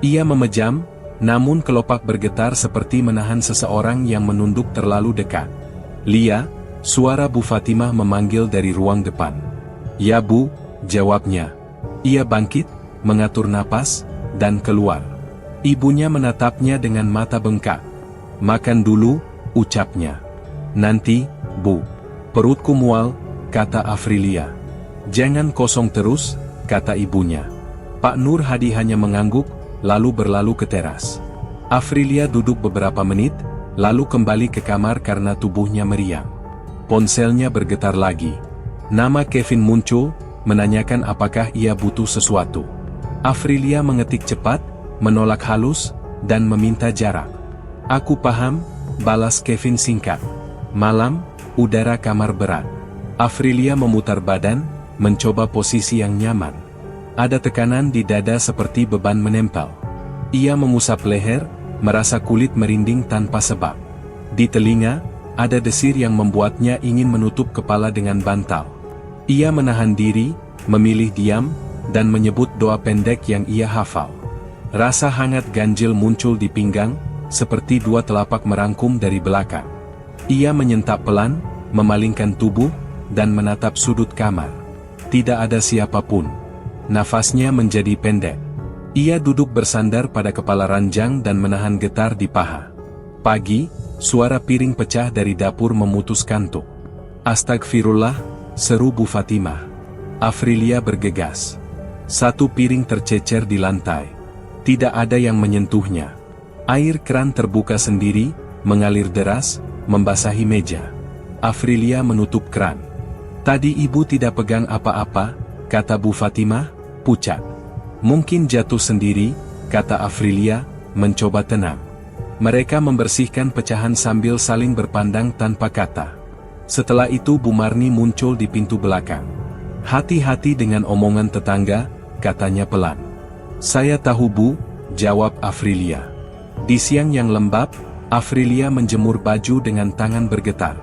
Ia memejam, namun kelopak bergetar seperti menahan seseorang yang menunduk terlalu dekat. Lia, suara Bu Fatimah memanggil dari ruang depan. Ya Bu, jawabnya. Ia bangkit, mengatur napas, dan keluar. Ibunya menatapnya dengan mata bengkak. Makan dulu, ucapnya. Nanti, Bu. Perutku mual, kata Afrilia. Jangan kosong terus, kata ibunya. Pak Nur Hadi hanya mengangguk, lalu berlalu ke teras. Afrilia duduk beberapa menit, lalu kembali ke kamar karena tubuhnya meriang. Ponselnya bergetar lagi. Nama Kevin muncul, menanyakan apakah ia butuh sesuatu. Afrilia mengetik cepat, menolak halus, dan meminta jarak. Aku paham, balas Kevin singkat. Malam, udara kamar berat. Afrilia memutar badan, mencoba posisi yang nyaman. Ada tekanan di dada seperti beban menempel. Ia mengusap leher, merasa kulit merinding tanpa sebab. Di telinga, ada desir yang membuatnya ingin menutup kepala dengan bantal. Ia menahan diri, memilih diam, dan menyebut doa pendek yang ia hafal. Rasa hangat ganjil muncul di pinggang, seperti dua telapak merangkum dari belakang. Ia menyentap pelan, memalingkan tubuh, dan menatap sudut kamar. Tidak ada siapapun. Nafasnya menjadi pendek. Ia duduk bersandar pada kepala ranjang dan menahan getar di paha. Pagi, suara piring pecah dari dapur memutus kantuk. "Astagfirullah," seru Bu Fatimah. Afrilia bergegas. Satu piring tercecer di lantai. Tidak ada yang menyentuhnya. Air keran terbuka sendiri, mengalir deras, membasahi meja. Afrilia menutup keran. "Tadi ibu tidak pegang apa-apa," kata Bu Fatimah, pucat. "Mungkin jatuh sendiri," kata Afrilia, mencoba tenang. Mereka membersihkan pecahan sambil saling berpandang tanpa kata. Setelah itu Bu Marni muncul di pintu belakang. "Hati-hati dengan omongan tetangga," katanya pelan. "Saya tahu Bu," jawab Afrilia. Di siang yang lembab, Afrilia menjemur baju dengan tangan bergetar.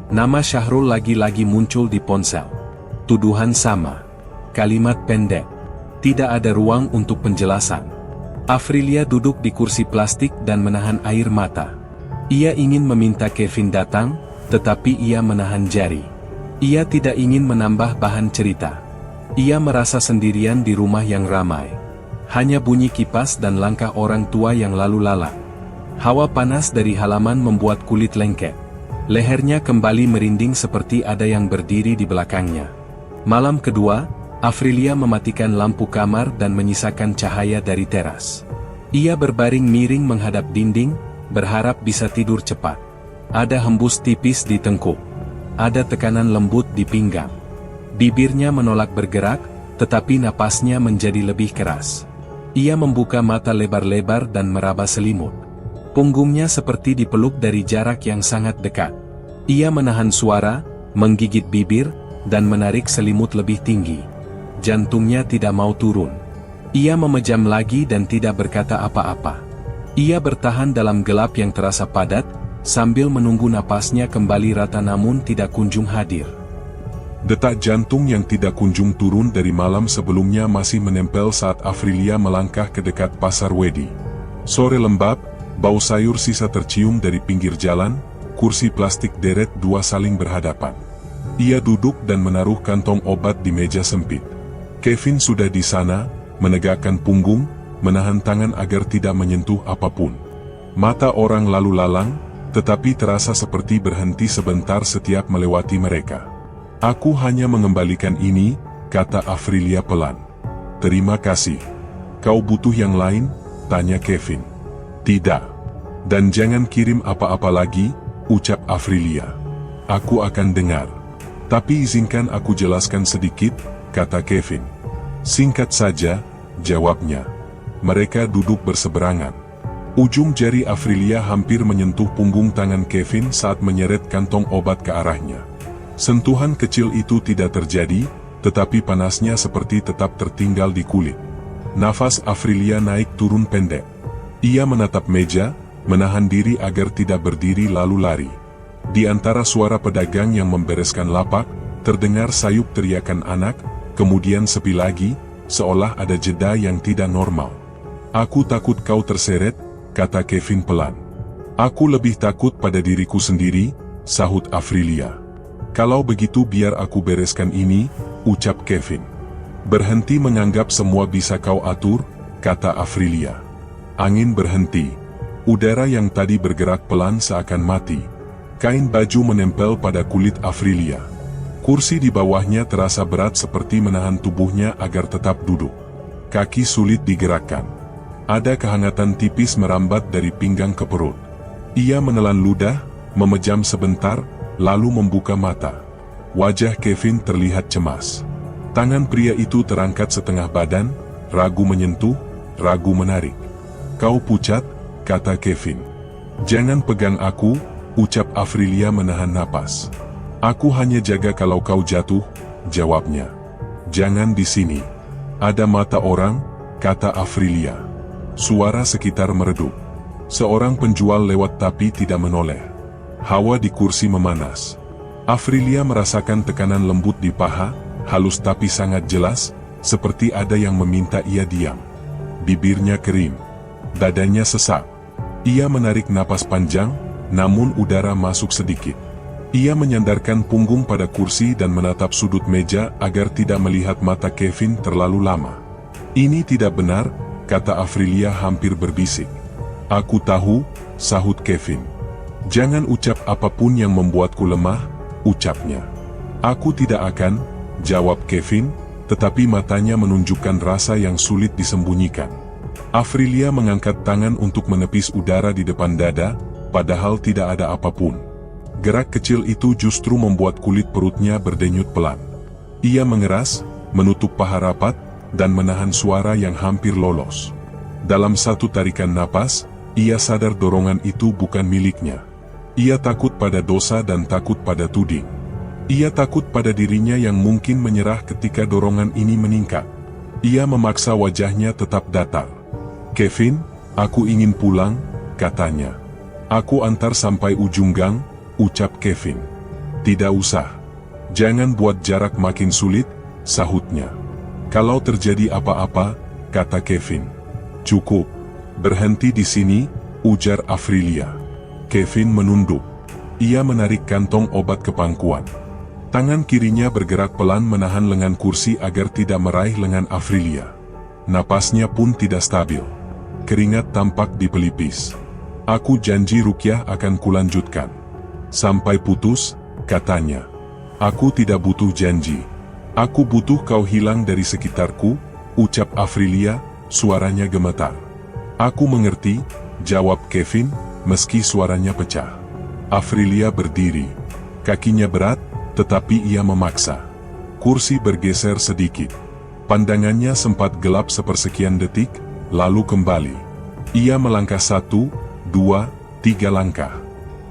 Nama Syahrul lagi-lagi muncul di ponsel. Tuduhan sama. Kalimat pendek. Tidak ada ruang untuk penjelasan. Afrilia duduk di kursi plastik dan menahan air mata. Ia ingin meminta Kevin datang, tetapi ia menahan jari. Ia tidak ingin menambah bahan cerita. Ia merasa sendirian di rumah yang ramai. Hanya bunyi kipas dan langkah orang tua yang lalu lalang. Hawa panas dari halaman membuat kulit lengket. Lehernya kembali merinding seperti ada yang berdiri di belakangnya. Malam kedua, Afrilia mematikan lampu kamar dan menyisakan cahaya dari teras. Ia berbaring miring menghadap dinding, berharap bisa tidur cepat. Ada hembus tipis di tengkuk. Ada tekanan lembut di pinggang. Bibirnya menolak bergerak, tetapi napasnya menjadi lebih keras. Ia membuka mata lebar-lebar dan meraba selimut. Punggungnya seperti dipeluk dari jarak yang sangat dekat. Ia menahan suara, menggigit bibir, dan menarik selimut lebih tinggi. Jantungnya tidak mau turun. Ia memejam lagi dan tidak berkata apa-apa. Ia bertahan dalam gelap yang terasa padat, sambil menunggu napasnya kembali rata namun tidak kunjung hadir. Detak jantung yang tidak kunjung turun dari malam sebelumnya masih menempel saat Afrilia melangkah ke dekat pasar Wedi. Sore lembab, bau sayur sisa tercium dari pinggir jalan, kursi plastik deret dua saling berhadapan. Ia duduk dan menaruh kantong obat di meja sempit. Kevin sudah di sana, menegakkan punggung, menahan tangan agar tidak menyentuh apapun. Mata orang lalu lalang, tetapi terasa seperti berhenti sebentar setiap melewati mereka. "Aku hanya mengembalikan ini," kata Afrilia pelan. "Terima kasih. Kau butuh yang lain?" tanya Kevin. "Tidak. Dan jangan kirim apa-apa lagi," ucap Afrilia. "Aku akan dengar. Tapi izinkan aku jelaskan sedikit," kata Kevin. "Singkat saja," jawabnya. Mereka duduk berseberangan. Ujung jari Afrilia hampir menyentuh punggung tangan Kevin saat menyeret kantong obat ke arahnya. Sentuhan kecil itu tidak terjadi, tetapi panasnya seperti tetap tertinggal di kulit. Nafas Afrilia naik turun pendek. Ia menatap meja, menahan diri agar tidak berdiri lalu lari. Di antara suara pedagang yang membereskan lapak, terdengar sayup teriakan anak, kemudian sepi lagi, seolah ada jeda yang tidak normal. "Aku takut kau terseret," kata Kevin pelan. "Aku lebih takut pada diriku sendiri," sahut Afrilia. "Kalau begitu biar aku bereskan ini," ucap Kevin. "Berhenti menganggap semua bisa kau atur," kata Afrilia. Angin berhenti. Udara yang tadi bergerak pelan seakan mati. Kain baju menempel pada kulit Afrilia. Kursi di bawahnya terasa berat seperti menahan tubuhnya agar tetap duduk. Kaki sulit digerakkan. Ada kehangatan tipis merambat dari pinggang ke perut. Ia menelan ludah, memejam sebentar, lalu membuka mata. Wajah Kevin terlihat cemas. Tangan pria itu terangkat setengah badan, ragu menyentuh, ragu menarik. "Kau pucat," kata Kevin. "Jangan pegang aku," ucap Afrilia menahan napas. "Aku hanya jaga kalau kau jatuh," jawabnya. "Jangan di sini. Ada mata orang," kata Afrilia. Suara sekitar meredup. Seorang penjual lewat tapi tidak menoleh. Hawa di kursi memanas. Afrilia merasakan tekanan lembut di paha, halus tapi sangat jelas, seperti ada yang meminta ia diam. Bibirnya kering. Dadanya sesak. Ia menarik napas panjang, namun udara masuk sedikit. Ia menyandarkan punggung pada kursi dan menatap sudut meja agar tidak melihat mata Kevin terlalu lama. "Ini tidak benar," kata Afrilia hampir berbisik. "Aku tahu," sahut Kevin. "Jangan ucap apapun yang membuatku lemah," ucapnya. "Aku tidak akan," jawab Kevin, tetapi matanya menunjukkan rasa yang sulit disembunyikan. Afrilia mengangkat tangan untuk menepis udara di depan dada, padahal tidak ada apapun. Gerak kecil itu justru membuat kulit perutnya berdenyut pelan. Ia mengeras, menutup paha rapat, dan menahan suara yang hampir lolos. Dalam satu tarikan napas, ia sadar dorongan itu bukan miliknya. Ia takut pada dosa dan takut pada tuding. Ia takut pada dirinya yang mungkin menyerah ketika dorongan ini meningkat. Ia memaksa wajahnya tetap datar. "Kevin, aku ingin pulang," katanya. "Aku antar sampai ujung gang," ucap Kevin. "Tidak usah. Jangan buat jarak makin sulit," sahutnya. "Kalau terjadi apa-apa," kata Kevin. "Cukup. Berhenti di sini," ujar Afrilia. Kevin menunduk. Ia menarik kantong obat ke pangkuan. Tangan kirinya bergerak pelan menahan lengan kursi agar tidak meraih lengan Afrilia. Napasnya pun tidak stabil. Keringat tampak di pelipis. "Aku janji rukyah akan kulanjutkan. Sampai putus," katanya. "Aku tidak butuh janji. Aku butuh kau hilang dari sekitarku," ucap Afrilia, suaranya gemetar. "Aku mengerti," jawab Kevin, meski suaranya pecah. Afrilia berdiri. Kakinya berat, tetapi ia memaksa. Kursi bergeser sedikit. Pandangannya sempat gelap sepersekian detik, lalu kembali. Ia melangkah 1, 2, 3 langkah.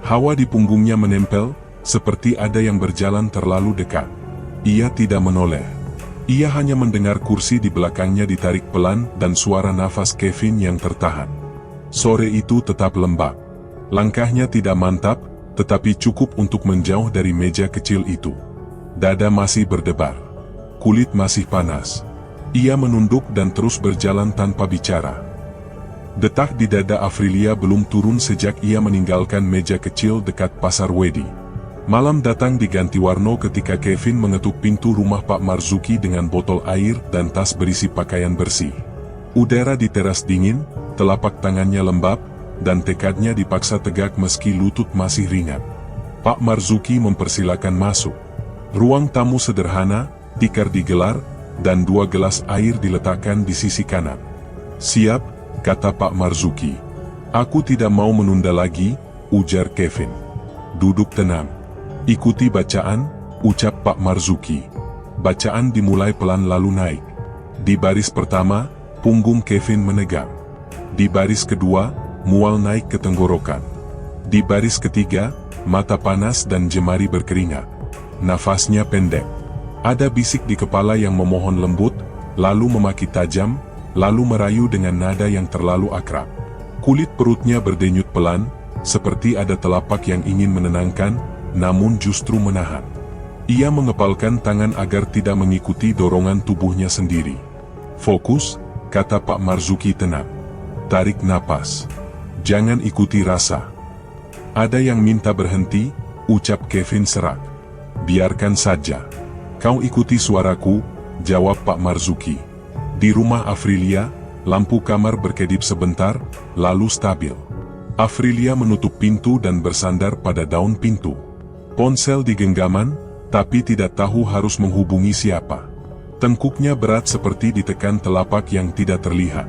Hawa di punggungnya menempel, seperti ada yang berjalan terlalu dekat. Ia tidak menoleh. Ia hanya mendengar kursi di belakangnya ditarik pelan dan suara nafas Kevin yang tertahan. Sore itu tetap lembab. Langkahnya tidak mantap, tetapi cukup untuk menjauh dari meja kecil itu. Dada masih berdebar. Kulit masih panas. Ia menunduk dan terus berjalan tanpa bicara. Detak di dada Afrilia belum turun sejak ia meninggalkan meja kecil dekat pasar Wedi. Malam datang diganti warna ketika Kevin mengetuk pintu rumah Pak Marzuki dengan botol air dan tas berisi pakaian bersih. Udara di teras dingin, telapak tangannya lembab, dan tekadnya dipaksa tegak meski lutut masih ringan. Pak Marzuki mempersilakan masuk. Ruang tamu sederhana, tikar digelar, dan 2 gelas air diletakkan di sisi kanan. "Siap," kata Pak Marzuki. "Aku tidak mau menunda lagi," ujar Kevin. "Duduk tenang. Ikuti bacaan," ucap Pak Marzuki. Bacaan dimulai pelan lalu naik. Di baris pertama, punggung Kevin menegang. Di baris kedua, mual naik ke tenggorokan. Di baris ketiga, mata panas dan jemari berkeringat. Nafasnya pendek. Ada bisik di kepala yang memohon lembut, lalu memaki tajam, lalu merayu dengan nada yang terlalu akrab. Kulit perutnya berdenyut pelan, seperti ada telapak yang ingin menenangkan, namun justru menahan. Ia mengepalkan tangan agar tidak mengikuti dorongan tubuhnya sendiri. "Fokus," kata Pak Marzuki tenang. "Tarik napas. Jangan ikuti rasa." "Ada yang minta berhenti," ucap Kevin serak. "Biarkan saja. Kau ikuti suaraku," jawab Pak Marzuki. Di rumah Afrilia, lampu kamar berkedip sebentar, lalu stabil. Afrilia menutup pintu dan bersandar pada daun pintu. Ponsel di genggaman, tapi tidak tahu harus menghubungi siapa. Tengkuknya berat seperti ditekan telapak yang tidak terlihat.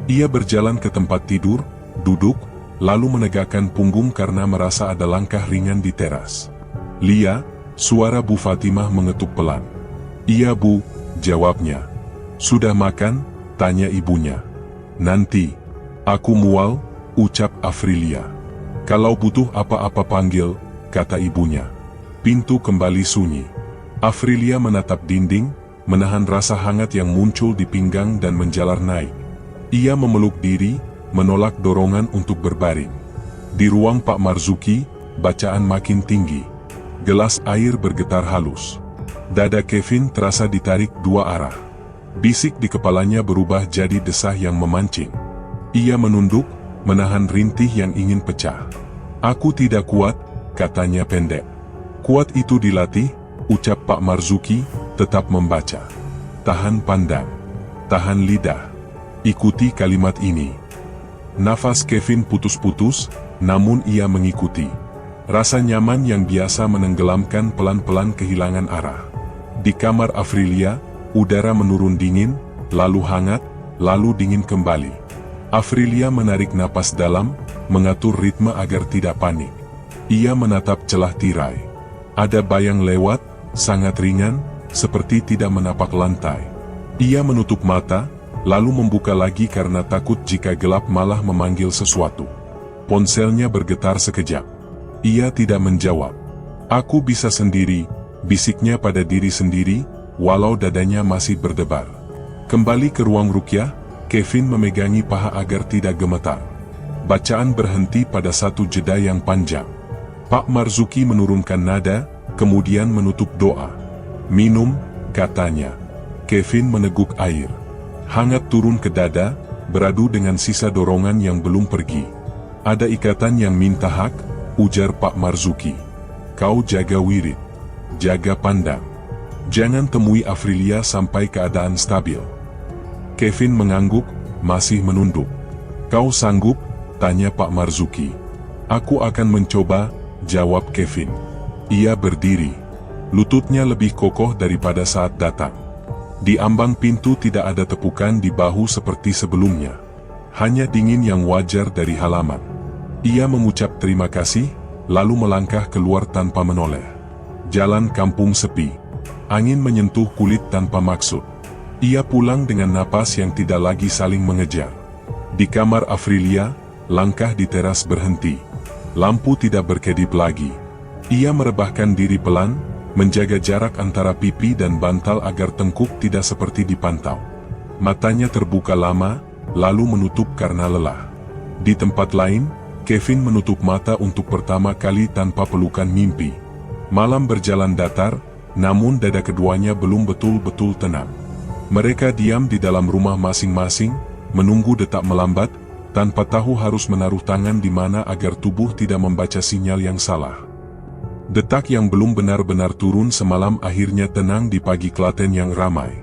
Ia berjalan ke tempat tidur, duduk, lalu menegakkan punggung karena merasa ada langkah ringan di teras. "Lia," suara Bu Fatimah mengetuk pelan. "Iya Bu," jawabnya. "Sudah makan?" tanya ibunya. "Nanti. Aku mual," ucap Afrilia. "Kalau butuh apa-apa panggil," kata ibunya. Pintu kembali sunyi. Afrilia menatap dinding, menahan rasa hangat yang muncul di pinggang dan menjalar naik. Ia memeluk diri, menolak dorongan untuk berbaring. Di ruang Pak Marzuki, bacaan makin tinggi. Gelas air bergetar halus. Dada Kevin terasa ditarik 2 arah. Bisik di kepalanya berubah jadi desah yang memancing. Ia menunduk, menahan rintih yang ingin pecah. "Aku tidak kuat," katanya pendek. Kuat itu dilatih, ucap Pak Marzuki, tetap membaca. Tahan pandang. Tahan lidah. Ikuti kalimat ini. Nafas Kevin putus-putus, namun ia mengikuti. Rasa nyaman yang biasa menenggelamkan pelan-pelan kehilangan arah. Di kamar Afrilia, udara menurun dingin, lalu hangat, lalu dingin kembali. Afrilia menarik napas dalam, mengatur ritme agar tidak panik. Ia menatap celah tirai. Ada bayang lewat, sangat ringan, seperti tidak menapak lantai. Ia menutup mata, lalu membuka lagi karena takut jika gelap malah memanggil sesuatu. Ponselnya bergetar sekejap. Ia tidak menjawab. Aku bisa sendiri, bisiknya pada diri sendiri, walau dadanya masih berdebar. Kembali ke ruang rukyah, Kevin memegangi paha agar tidak gemetar. Bacaan berhenti pada satu jeda yang panjang. Pak Marzuki menurunkan nada, kemudian menutup doa. Minum, katanya. Kevin meneguk air. Hangat turun ke dada, beradu dengan sisa dorongan yang belum pergi. Ada ikatan yang minta hak, ujar Pak Marzuki. Kau jaga wirid. Jaga pandang. Jangan temui Afrilia sampai keadaan stabil. Kevin mengangguk, masih menunduk. Kau sanggup? Tanya Pak Marzuki. Aku akan mencoba, jawab Kevin. Ia berdiri. Lututnya lebih kokoh daripada saat datang. Di ambang pintu tidak ada tepukan di bahu seperti sebelumnya. Hanya dingin yang wajar dari halaman. Ia mengucap terima kasih, lalu melangkah keluar tanpa menoleh. Jalan kampung sepi. Angin menyentuh kulit tanpa maksud. Ia pulang dengan napas yang tidak lagi saling mengejar. Di kamar Afrilia, langkah di teras berhenti. Lampu tidak berkedip lagi. Ia merebahkan diri pelan, menjaga jarak antara pipi dan bantal agar tengkuk tidak seperti dipantau. Matanya terbuka lama, lalu menutup karena lelah. Di tempat lain, Kevin menutup mata untuk pertama kali tanpa pelukan mimpi. Malam berjalan datar, namun dada keduanya belum betul-betul tenang. Mereka diam di dalam rumah masing-masing, menunggu detak melambat, tanpa tahu harus menaruh tangan di mana agar tubuh tidak membaca sinyal yang salah. Detak yang belum benar-benar turun semalam akhirnya tenang di pagi Klaten yang ramai.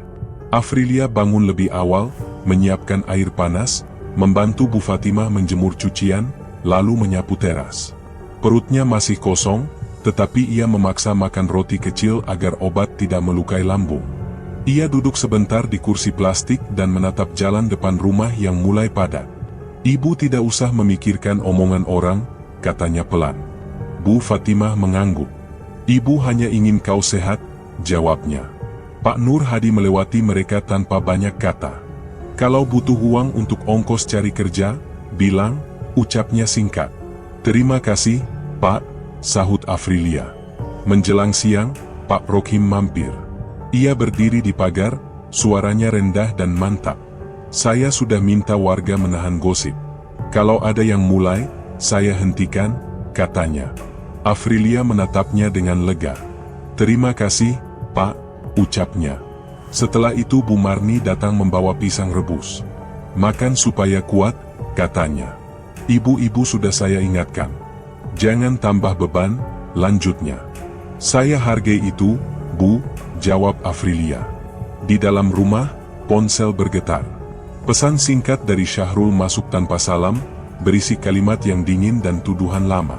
Afrilia bangun lebih awal, menyiapkan air panas, membantu Bu Fatimah menjemur cucian, lalu menyapu teras. Perutnya masih kosong, tetapi ia memaksa makan roti kecil agar obat tidak melukai lambung. Ia duduk sebentar di kursi plastik dan menatap jalan depan rumah yang mulai padat. Ibu tidak usah memikirkan omongan orang, katanya pelan. Bu Fatimah mengangguk. Ibu hanya ingin kau sehat, jawabnya. Pak Nur Hadi melewati mereka tanpa banyak kata. Kalau butuh uang untuk ongkos cari kerja, bilang, ucapnya singkat. Terima kasih, Pak, sahut Afrilia. Menjelang siang, Pak Rohim mampir. Ia berdiri di pagar, suaranya rendah dan mantap. Saya sudah minta warga menahan gosip. Kalau ada yang mulai, saya hentikan, katanya. Afrilia menatapnya dengan lega. Terima kasih, Pak, ucapnya. Setelah itu Bu Marni datang membawa pisang rebus. Makan supaya kuat, katanya. Ibu-ibu sudah saya ingatkan. Jangan tambah beban, lanjutnya. Saya hargai itu, Bu, jawab Afrilia. Di dalam rumah, ponsel bergetar. Pesan singkat dari Syahrul masuk tanpa salam, berisi kalimat yang dingin dan tuduhan lama.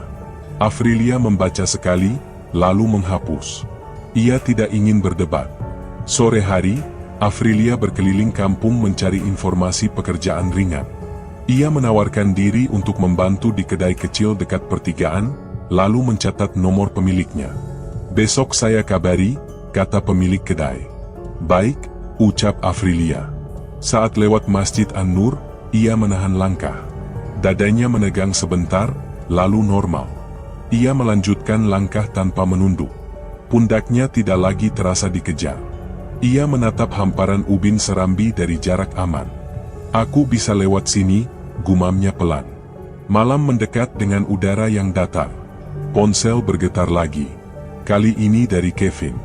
Afrilia membaca sekali, lalu menghapus. Ia tidak ingin berdebat. Sore hari, Afrilia berkeliling kampung mencari informasi pekerjaan ringan. Ia menawarkan diri untuk membantu di kedai kecil dekat pertigaan, lalu mencatat nomor pemiliknya. Besok saya kabari, kata pemilik kedai. Baik, ucap Afrilia. Saat lewat Masjid An-Nur, ia menahan langkah. Dadanya menegang sebentar, lalu normal. Ia melanjutkan langkah tanpa menunduk. Pundaknya tidak lagi terasa dikejar. Ia menatap hamparan ubin serambi dari jarak aman. Aku bisa lewat sini, gumamnya pelan. Malam mendekat dengan udara yang datar. Ponsel bergetar lagi. Kali ini dari Kevin.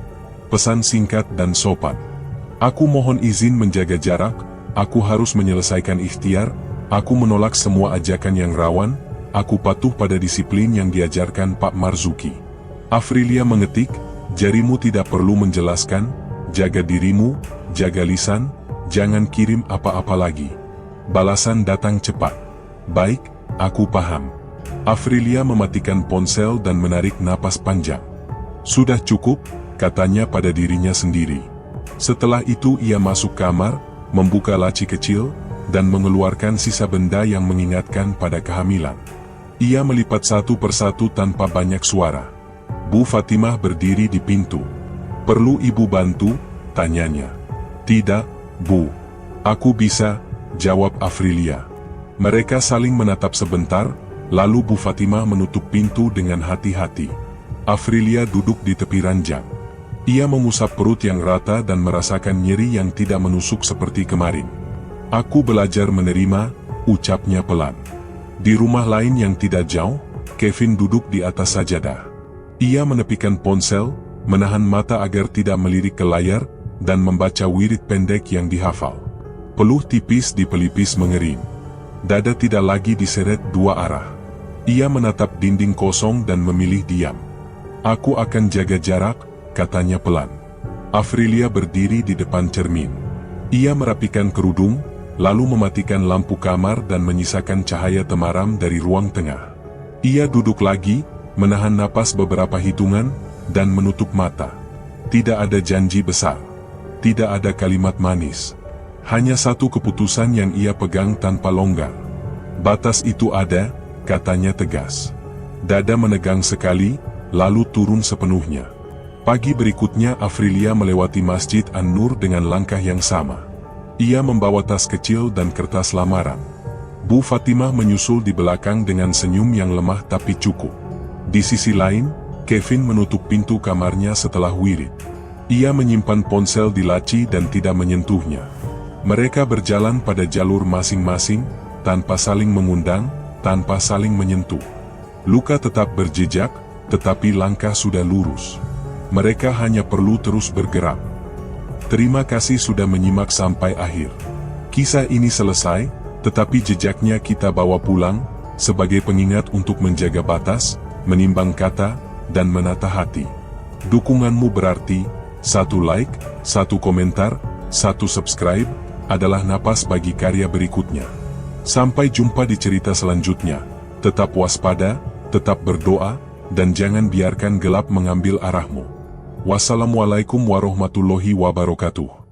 Pesan singkat dan sopan. Aku mohon izin menjaga jarak, aku harus menyelesaikan ikhtiar, aku menolak semua ajakan yang rawan, aku patuh pada disiplin yang diajarkan Pak Marzuki. Afrilia mengetik, jarimu tidak perlu menjelaskan, jaga dirimu, jaga lisan, jangan kirim apa-apa lagi. Balasan datang cepat. Baik, aku paham. Afrilia mematikan ponsel dan menarik napas panjang. Sudah cukup, katanya pada dirinya sendiri. Setelah itu ia masuk kamar, membuka laci kecil, dan mengeluarkan sisa benda yang mengingatkan pada kehamilan. Ia melipat satu persatu tanpa banyak suara. Bu Fatimah berdiri di pintu. "Perlu ibu bantu?" tanyanya. "Tidak, Bu. Aku bisa," jawab Afrilia. Mereka saling menatap sebentar, lalu Bu Fatimah menutup pintu dengan hati-hati. Afrilia duduk di tepi ranjang. Ia mengusap perut yang rata dan merasakan nyeri yang tidak menusuk seperti kemarin. "Aku belajar menerima," ucapnya pelan. Di rumah lain yang tidak jauh, Kevin duduk di atas sajadah. Ia menepikan ponsel, menahan mata agar tidak melirik ke layar, dan membaca wirid pendek yang dihafal. Peluh tipis di pelipis mengering. Dada tidak lagi diseret dua arah. Ia menatap dinding kosong dan memilih diam. "Aku akan jaga jarak," katanya pelan. Afrilia berdiri di depan cermin. Ia merapikan kerudung, lalu mematikan lampu kamar dan menyisakan cahaya temaram dari ruang tengah. Ia duduk lagi, menahan napas beberapa hitungan, dan menutup mata. Tidak ada janji besar. Tidak ada kalimat manis. Hanya satu keputusan yang ia pegang tanpa longgar. "Batas itu ada," katanya tegas. Dada menegang sekali, lalu turun sepenuhnya. Pagi berikutnya Afrilia melewati Masjid An-Nur dengan langkah yang sama. Ia membawa tas kecil dan kertas lamaran. Bu Fatimah menyusul di belakang dengan senyum yang lemah tapi cukup. Di sisi lain, Kevin menutup pintu kamarnya setelah wirid. Ia menyimpan ponsel di laci dan tidak menyentuhnya. Mereka berjalan pada jalur masing-masing, tanpa saling mengundang, tanpa saling menyentuh. Luka tetap berjejak, tetapi langkah sudah lurus. Mereka hanya perlu terus bergerak. Terima kasih sudah menyimak sampai akhir. Kisah ini selesai, tetapi jejaknya kita bawa pulang, sebagai pengingat untuk menjaga batas, menimbang kata, dan menata hati. Dukunganmu berarti, 1 like, 1 komentar, 1 subscribe, adalah napas bagi karya berikutnya. Sampai jumpa di cerita selanjutnya. Tetap waspada, tetap berdoa, dan jangan biarkan gelap mengambil arahmu. Wassalamualaikum warahmatullahi wabarakatuh.